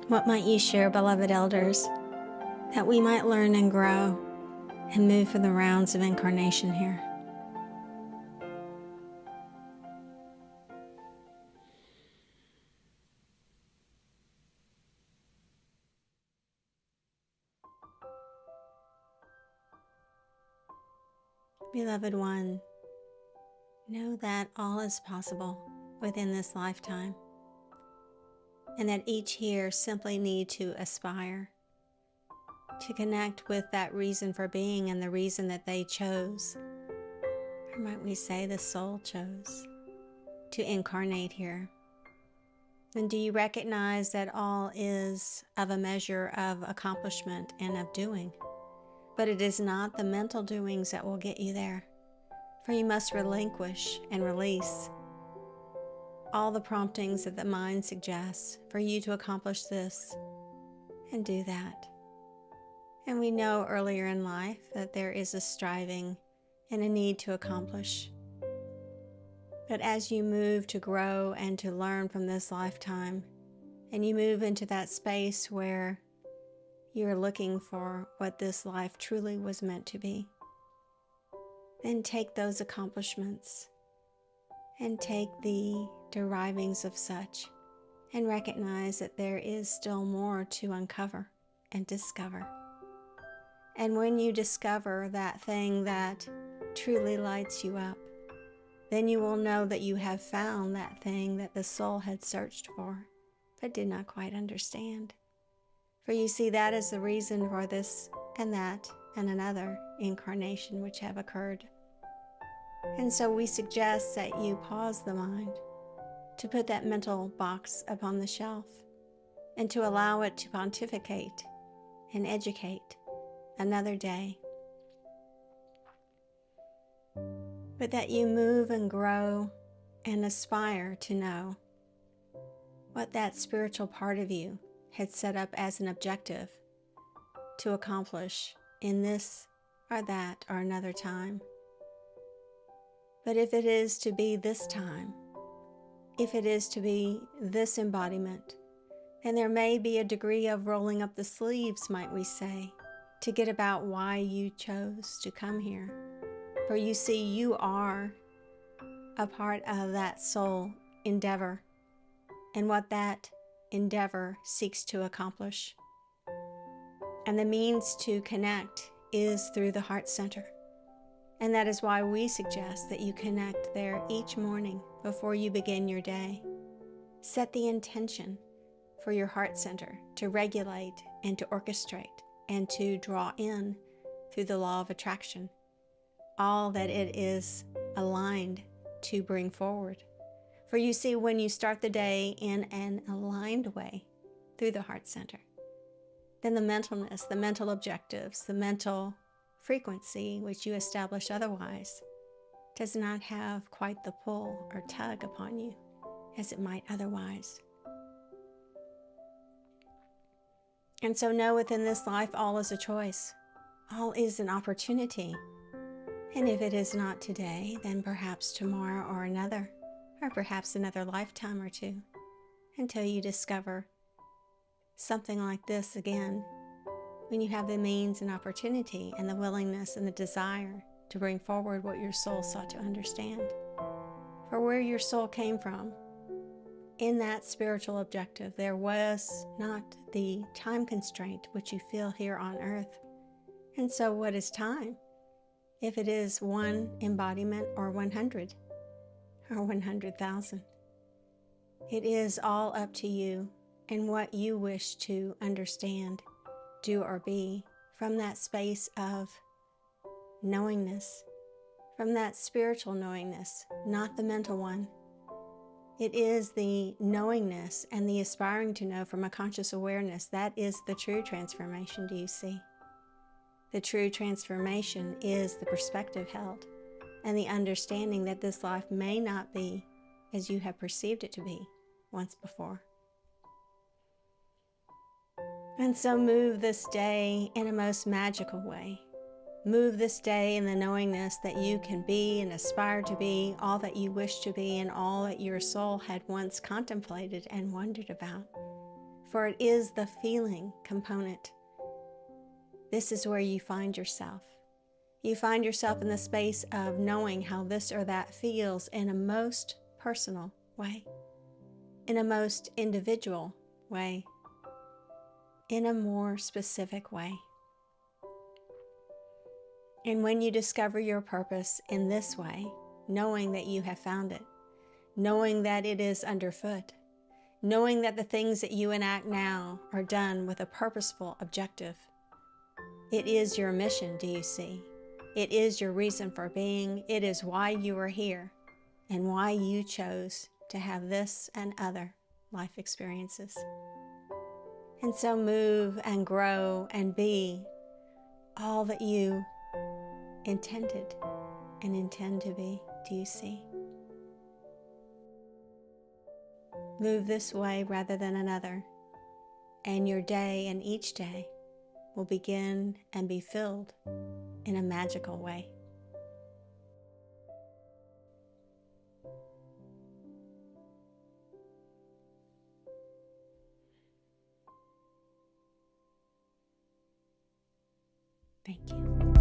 What might you share, beloved elders, that we might learn and grow and move for the rounds of incarnation here? Beloved one, know that all is possible within this lifetime, and that each here simply need to aspire to connect with that reason for being and the reason that they chose, or might we say the soul chose, to incarnate here. And do you recognize that all is of a measure of accomplishment and of doing? But it is not the mental doings that will get you there, for you must relinquish and release all the promptings that the mind suggests for you to accomplish this and do that. And we know earlier in life that there is a striving and a need to accomplish. But as you move to grow and to learn from this lifetime, and you move into that space where you're looking for what this life truly was meant to be, then take those accomplishments and take the derivings of such and recognize that there is still more to uncover and discover. And when you discover that thing that truly lights you up, then you will know that you have found that thing that the soul had searched for, but did not quite understand. For you see, that is the reason for this and that and another incarnation which have occurred. And so we suggest that you pause the mind, to put that mental box upon the shelf, and to allow it to pontificate and educate another day. But that you move and grow and aspire to know what that spiritual part of you had set up as an objective to accomplish in this or that or another time. But if it is to be this time, if it is to be this embodiment, then there may be a degree of rolling up the sleeves, might we say, to get about why you chose to come here. For you see, you are a part of that soul endeavor and what that endeavor seeks to accomplish. And the means to connect is through the heart center. And that is why we suggest that you connect there each morning before you begin your day. Set the intention for your heart center to regulate and to orchestrate and to draw in through the law of attraction all that it is aligned to bring forward. For you see, when you start the day in an aligned way through the heart center, then the mentalness, the mental objectives, the mental frequency which you establish otherwise does not have quite the pull or tug upon you as it might otherwise. And so know within this life all is a choice. All is an opportunity. And if it is not today, then perhaps tomorrow or another, or perhaps another lifetime or two, until you discover something like this again, when you have the means and opportunity and the willingness and the desire to bring forward what your soul sought to understand. For where your soul came from, in that spiritual objective, there was not the time constraint which you feel here on earth. And so what is time? If it is one embodiment or 100 or 100,000, it is all up to you and what you wish to understand, do, or be from that space of knowingness, from that spiritual knowingness, not the mental one. It is the knowingness and the aspiring to know from a conscious awareness. That is the true transformation, do you see? The true transformation is the perspective held and the understanding that this life may not be as you have perceived it to be once before. And so move this day in a most magical way. Move this day in the knowingness that you can be and aspire to be all that you wish to be and all that your soul had once contemplated and wondered about. for it is the feeling component. This is where you find yourself. You find yourself in the space of knowing how this or that feels in a most personal way, in a most individual way, in a more specific way. And when you discover your purpose in this way, knowing that you have found it, knowing that it is underfoot, knowing that the things that you enact now are done with a purposeful objective, it is your mission, do you see? It is your reason for being. It is why you are here and why you chose to have this and other life experiences. And so move and grow and be all that you intended and intend to be, do you see? Move this way rather than another, and your day and each day will begin and be filled in a magical way. Thank you.